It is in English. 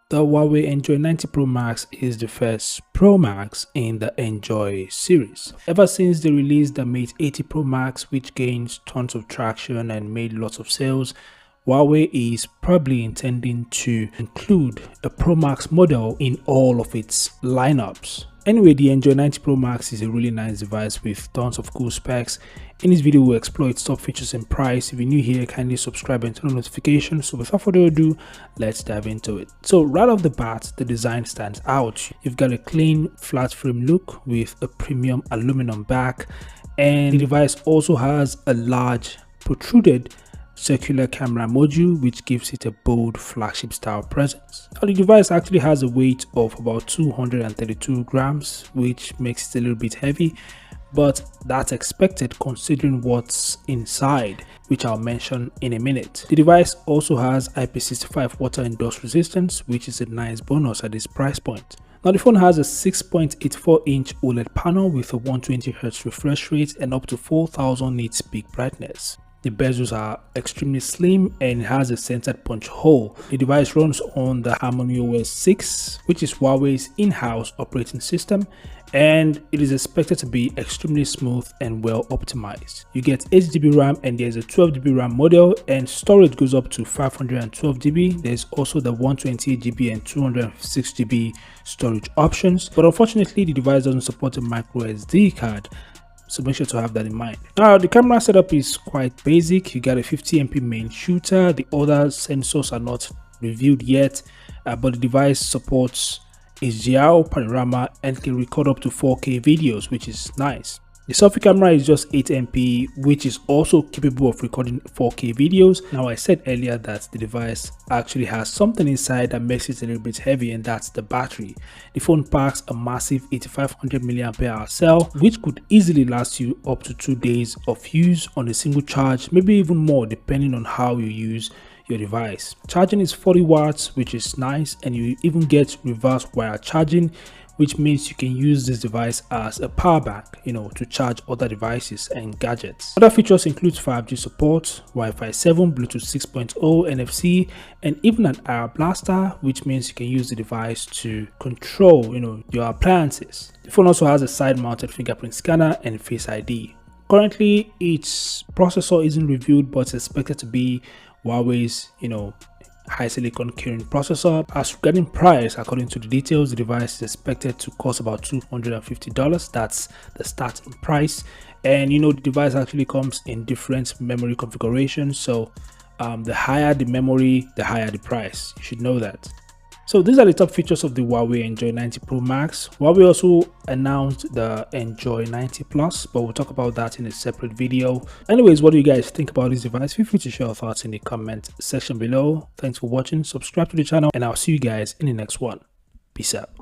The Huawei Enjoy 90 Pro Max is the first Pro Max in the Enjoy series. Ever since they released the Mate 80 Pro Max, which gained tons of traction and made lots of sales, Huawei is probably intending to include a Pro Max model in all of its lineups. Anyway, the Enjoy 90 Pro Max is a really nice device with tons of cool specs. In this video, we'll explore its top features and price. If you're new here, kindly subscribe and turn on notifications. So without further ado, let's dive into it. So right off the bat, the design stands out. You've got a clean flat frame look with a premium aluminum back, and the device also has a large protruded circular camera module, which gives it a bold flagship style presence. Now, the device actually has a weight of about 232 grams, which makes it a little bit heavy, but that's expected considering what's inside, which I'll mention in a minute. The device also has IP65 water and dust resistance, which is a nice bonus at this price point. Now, the phone has a 6.84-inch OLED panel with a 120Hz refresh rate and up to 4000 nits peak brightness. The bezels are extremely slim and has a centered punch hole. The device runs on the HarmonyOS 6, which is Huawei's in-house operating system, and it is expected to be extremely smooth and well optimized. You get 8GB RAM and there's a 12GB RAM model, and storage goes up to 512GB. There's also the 128GB and 256GB storage options, but unfortunately the device doesn't support a micro SD card. So make sure to have that in mind. Now, the camera setup is quite basic. You got a 50MP main shooter. The other sensors are not revealed yet, but the device supports HDR, panorama, and can record up to 4K videos, which is nice. The selfie camera is just 8MP, which is also capable of recording 4K videos. Now, I said earlier that the device actually has something inside that makes it a little bit heavy, and that's the battery. The phone packs a massive 8500 mAh cell, which could easily last you up to 2 days of use on a single charge, maybe even more depending on how you use your device. Charging is 40 watts, which is nice, and you even get reverse wire charging, which means you can use this device as a power bank, to charge other devices and gadgets. Other features include 5G support, Wi-Fi 7, Bluetooth 6.0, NFC, and even an IR blaster, which means you can use the device to control, your appliances. The phone also has a side-mounted fingerprint scanner and Face ID. Currently, its processor isn't revealed, but it's expected to be Huawei's, high silicon Kirin processor. As regarding price, according to the details, the device is expected to cost about $250. That's the starting price, and the device actually comes in different memory configurations, so the higher the memory, the higher the price. You should know that. So these are the top features of the Huawei Enjoy 90 Pro Max. Huawei also announced the Enjoy 90 Plus, but we'll talk about that in a separate video. Anyways, what do you guys think about this device? Feel free to share your thoughts in the comment section below. Thanks for watching, subscribe to the channel, and I'll see you guys in the next one. Peace out.